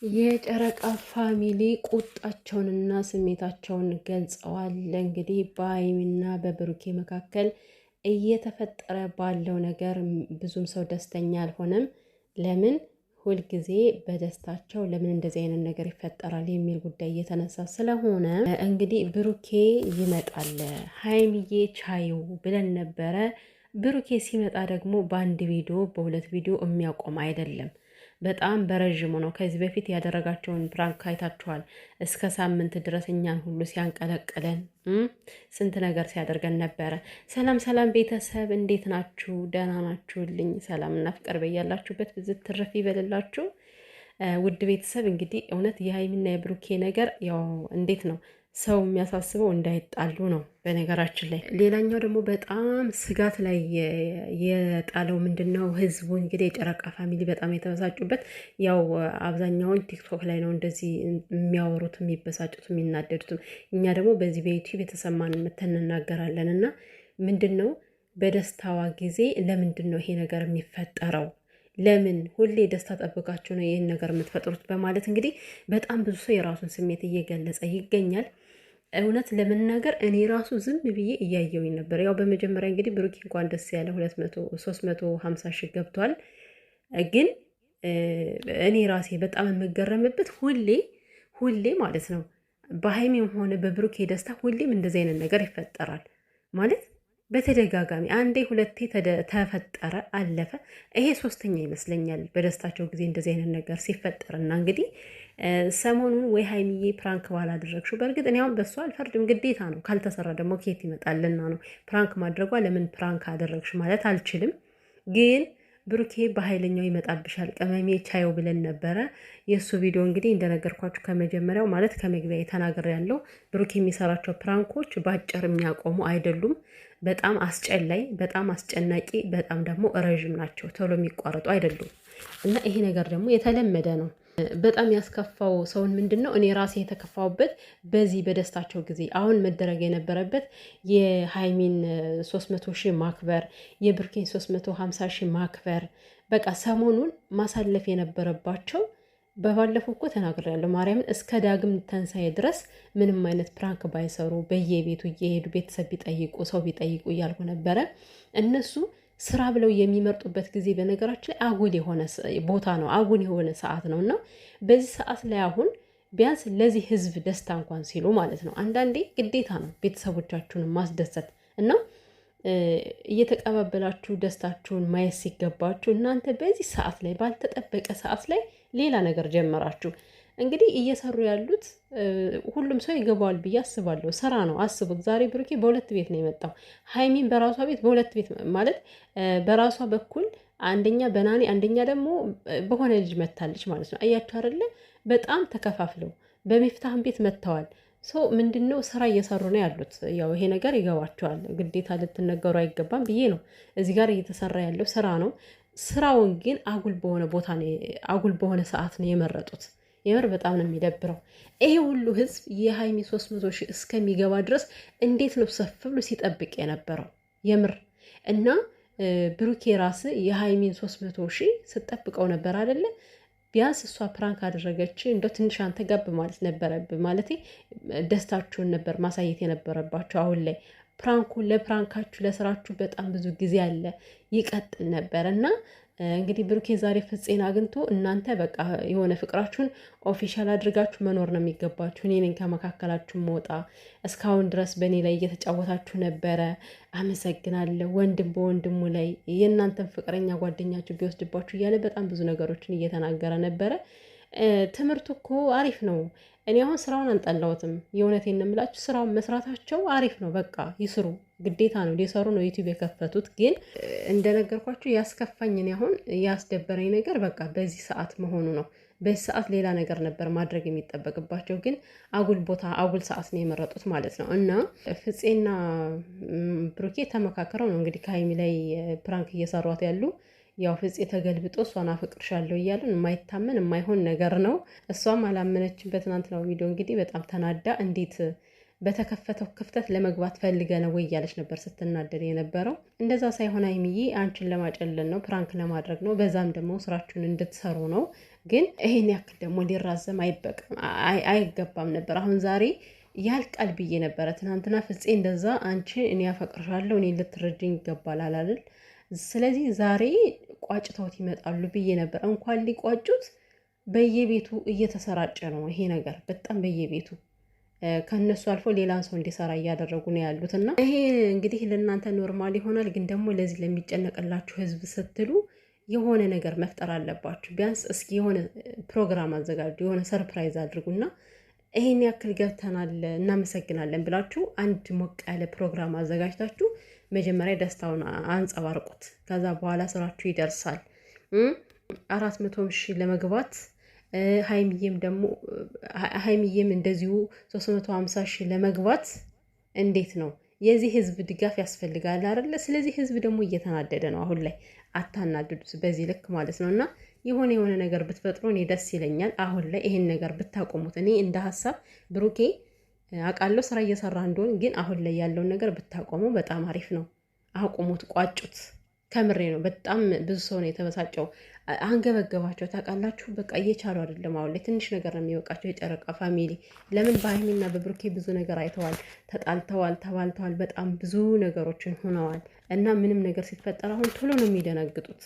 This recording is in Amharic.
የጨረቃ ፋሚሊ ቁጣቸውንና ስሜታቸውን ገልጸዋል። እንግዲህ በሀይሚና በብሩኬ መካከል እየተፈጠረ ባለው ነገር ብዙም ሰው ደስተኛ አልሆነም። ለምን ሁልጊዜ በደስታቸው ለምን እንደዚህ አይነት ነገር ይፈጠራል የሚል ጉዳይ እየተነሳ ስለሆነ እንግዲህ ብሩኬ ይመጣል፣ ሀይሚዬ ቻዩ ብለን ነበረ። ብሩኬ ሲመጣ ደግሞ በአንድ ቪዲዮ በሁለት ቪዲዮ የሚያቆም አይደለም። በጣም በረዥሙ ነው። ከዚህ በፊት ያደረጋቸውን ፕራንክ አይታችኋል። እስከ ሳምንት ድረስ እኛን ሁሉ ሲያንቀለቅለን ስንት ነገር ሲያደርገን ነበረ። ሰላም ሰላም ቤተሰብ እንዴት ናችሁ? ደህና ናችሁልኝ? ሰላምና ፍቅር በያላችሁበት ብዝት ትርፍ ይበልላችሁ። ውድ ቤተሰብ እንግዲህ እውነት የሀይሚና የብሩኬ ነገር ያው እንዴት ነው ሰው የሚያሳስበው እንዳይጣሉ ነው። በነገራችን ላይ ሌላኛው ደግሞ በጣም ስጋት ላይ የጣለው ምንድን ነው ህዝቡ እንግዲህ የጨረቃ ፋሚሊ በጣም የተበሳጩበት ያው አብዛኛውን ቲክቶክ ላይ ነው እንደዚህ የሚያወሩት የሚበሳጩት የሚናደዱትም። እኛ ደግሞ በዚህ በዩቲዩብ የተሰማን መተን እናገራለን። እና ምንድን ነው በደስታዋ ጊዜ ለምንድን ነው ይሄ ነገር የሚፈጠረው? ለምን ሁሌ ደስታ ጠብቃችሁ ነው ይህን ነገር የምትፈጥሩት? በማለት እንግዲህ በጣም ብዙ ሰው የራሱን ስሜት እየገለጸ ይገኛል። እውነት ለመናገር እኔ ራሱ ዝም ብዬ እያየውኝ ነበር። ያው በመጀመሪያ እንግዲህ ብሩኬ እንኳን ደስ ያለ 350 ሺህ ገብቷል። ግን እኔ ራሴ በጣም የምገረምበት ሁሌ ማለት ነው በሀይሜም ሆነ በብሩኬ ደስታ ሁሌም እንደዚህ አይነት ነገር ይፈጠራል ማለት በተደጋጋሚ አንዴ ሁለቴ ተፈጠረ አለፈ። ይሄ ሶስተኛ ይመስለኛል በደስታቸው ጊዜ እንደዚህ አይነት ነገር ሲፈጠርና እንግዲህ ሰሞኑን ወይ ሀይሚዬ ፕራንክ ባላደረግሽው፣ በእርግጥ እኔ አሁን በሷ አልፈርድም፣ ግዴታ ነው። ካልተሰራ ደግሞ ኬት ይመጣልና ነው ፕራንክ ማድረጓ። ለምን ፕራንክ አደረግሽ ማለት አልችልም። ግን ብሩኬ በኃይለኛው ይመጣብሻል ቅመሜ ቻየው ብለን ነበረ። የእሱ ቪዲዮ እንግዲህ እንደነገርኳችሁ ከመጀመሪያው ማለት ከመግቢያ ተናግሬ ያለው ብሩኬ የሚሰራቸው ፕራንኮች በአጭር የሚያቆሙ አይደሉም። በጣም አስጨላይ፣ በጣም አስጨናቂ፣ በጣም ደግሞ ረዥም ናቸው። ቶሎ የሚቋረጡ አይደሉም። እና ይሄ ነገር ደግሞ የተለመደ ነው። በጣም ያስከፋው ሰውን ምንድን ነው እኔ ራሴ የተከፋውበት በዚህ በደስታቸው ጊዜ አሁን መደረግ የነበረበት የሀይሚን 300 ሺህ ማክበር፣ የብሩኬን 350 ሺህ ማክበር፣ በቃ ሰሞኑን ማሳለፍ የነበረባቸው በባለፈው እኮ ተናግሬያለሁ። ማርያምን እስከ ዳግም ተንሳኤ ድረስ ምንም አይነት ፕራንክ ባይሰሩ በየቤቱ እየሄዱ ቤተሰብ ቢጠይቁ ሰው ቢጠይቁ እያልኩ ነበረ። እነሱ ስራ ብለው የሚመርጡበት ጊዜ በነገራችን ላይ አጉል የሆነ ቦታ ነው፣ አጉል የሆነ ሰዓት ነው። እና በዚህ ሰዓት ላይ አሁን ቢያንስ ለዚህ ህዝብ ደስታ እንኳን ሲሉ ማለት ነው አንዳንዴ ግዴታ ነው ቤተሰቦቻችሁን ማስደሰት እና እየተቀባበላችሁ ደስታችሁን ማየት ሲገባችሁ እናንተ በዚህ ሰዓት ላይ ባልተጠበቀ ሰዓት ላይ ሌላ ነገር ጀመራችሁ። እንግዲህ እየሰሩ ያሉት ሁሉም ሰው ይገባዋል ብዬ አስባለሁ። ስራ ነው። አስቡት፣ ዛሬ ብሩኬ በሁለት ቤት ነው የመጣው። ሀይሚን በራሷ ቤት በሁለት ቤት ማለት በራሷ በኩል አንደኛ በናኒ አንደኛ ደግሞ በሆነ ልጅ መታለች ማለት ነው። አያችሁ አይደለ? በጣም ተከፋፍለው በሚፍታህን ቤት መጥተዋል። ሰው ምንድን ነው ስራ እየሰሩ ነው ያሉት። ያው ይሄ ነገር ይገባቸዋል፣ ግዴታ ልትነገሩ አይገባም ብዬ ነው። እዚህ ጋር እየተሰራ ያለው ስራ ነው። ስራውን ግን አጉል በሆነ ቦታ አጉል በሆነ ሰዓት ነው የመረጡት። የምር በጣም ነው የሚደብረው። ይሄ ሁሉ ህዝብ የሀይሚ 300 ሺህ እስከሚገባ ድረስ እንዴት ነው ሰፍ ብሎ ሲጠብቅ የነበረው? የምር እና ብሩኬ ራስ የሀይሚን 300 ሺህ ስጠብቀው ነበር አይደለ? ቢያንስ እሷ ፕራንክ አደረገች እንደው ትንሽ አንተ ጋብ ማለት ነበረብህ። ማለት ደስታችሁን ነበር ማሳየት የነበረባቸው። አሁን ላይ ለፕራንካችሁ ለስራችሁ በጣም ብዙ ጊዜ አለ፣ ይቀጥል ነበር እና እንግዲህ ብሩኬ ዛሬ ፍፄን አግኝቶ እናንተ በቃ የሆነ ፍቅራችሁን ኦፊሻል አድርጋችሁ መኖር ነው የሚገባችሁ። እኔ ነኝ ከመካከላችሁ መውጣ። እስካሁን ድረስ በእኔ ላይ እየተጫወታችሁ ነበረ፣ አመሰግናለሁ። ወንድም በወንድሙ ላይ የእናንተን ፍቅረኛ ጓደኛችሁ ቢወስድባችሁ እያለ በጣም ብዙ ነገሮችን እየተናገረ ነበረ። ትምህርቱ እኮ አሪፍ ነው። እኔ አሁን ስራውን አልጠላሁትም። የእውነቴን ነው የምላችሁ። ስራውን መስራታቸው አሪፍ ነው። በቃ ይስሩ፣ ግዴታ ነው። ሊሰሩ ነው ዩቲዩብ የከፈቱት። ግን እንደነገርኳችሁ ያስከፋኝ እኔ አሁን ያስደበረኝ ነገር በቃ በዚህ ሰዓት መሆኑ ነው። በዚህ ሰዓት ሌላ ነገር ነበር ማድረግ የሚጠበቅባቸው፣ ግን አጉል ቦታ አጉል ሰዓት ነው የመረጡት ማለት ነው። እና ፍፄና ብሩኬ ተመካከረው ነው እንግዲህ ከሀይሚ ላይ ፕራንክ እየሰሯት ያሉ። ያው ፍፄ ተገልብጦ እሷን አፈቅርሻለሁ እያለን የማይታመን የማይሆን ነገር ነው። እሷም አላመነችም። በትናንትናው ቪዲዮ እንግዲህ በጣም ተናዳ እንዴት በተከፈተው ክፍተት ለመግባት ፈልገ ነው ወይ እያለች ነበር ስትናደድ የነበረው። እንደዛ ሳይሆን ሀይሚዬ አንቺን ለማጨለል ነው፣ ፕራንክ ለማድረግ ነው። በዛም ደግሞ ስራችሁን እንድትሰሩ ነው። ግን ይሄን ያክል ደግሞ ሊራዘም አይገባም ነበር። አሁን ዛሬ ያልቃል ብዬ ነበረ። ትናንትና ፍፄ እንደዛ አንቺ እኔ ያፈቅርሻለሁ እኔ ልትረጅኝ ይገባል አላልን? ስለዚህ ዛሬ ቋጭተውት ይመጣሉ ብዬ ነበር። እንኳን ሊቋጩት በየቤቱ እየተሰራጨ ነው ይሄ ነገር በጣም በየቤቱ ከነሱ አልፎ ሌላን ሰው እንዲሰራ እያደረጉ ነው ያሉት። እና ይሄ እንግዲህ ለእናንተ ኖርማል ይሆናል፣ ግን ደግሞ ለዚህ ለሚጨነቅላችሁ ህዝብ ስትሉ የሆነ ነገር መፍጠር አለባችሁ። ቢያንስ እስኪ የሆነ ፕሮግራም አዘጋጁ፣ የሆነ ሰርፕራይዝ አድርጉና ይሄን ያክል ገብተናል እናመሰግናለን ብላችሁ አንድ ሞቅ ያለ ፕሮግራም አዘጋጅታችሁ መጀመሪያ ደስታውን አንጸባርቁት። ከዛ በኋላ ስራችሁ ይደርሳል። 400 ሺህ ለመግባት ሀይሚዬም እንደዚሁ 350 ሺህ ለመግባት እንዴት ነው? የዚህ ህዝብ ድጋፍ ያስፈልጋል አይደለ? ስለዚህ ህዝብ ደግሞ እየተናደደ ነው አሁን ላይ። አታናድዱት በዚህ ልክ ማለት ነው። እና የሆነ ነገር ብትፈጥሩ እኔ ደስ ይለኛል። አሁን ላይ ይሄን ነገር ብታቆሙት፣ እኔ እንደ ሀሳብ ብሩኬ አውቃለሁ ስራ እየሰራ እንደሆን፣ ግን አሁን ላይ ያለውን ነገር ብታቆሙ በጣም አሪፍ ነው። አቁሙት፣ ቋጩት። ከምሬ ነው። በጣም ብዙ ሰው ነው የተበሳጨው። አንገበገባቸው ታውቃላችሁ። በቃ እየቻሉ አይደለም። አሁን ላይ ትንሽ ነገር ነው የሚበቃቸው። የጨረቃ ፋሚሊ ለምን በሀይሚና በብሩኬ ብዙ ነገር አይተዋል፣ ተጣልተዋል፣ ተባልተዋል፣ በጣም ብዙ ነገሮችን ሆነዋል። እና ምንም ነገር ሲፈጠር አሁን ቶሎ ነው የሚደነግጡት።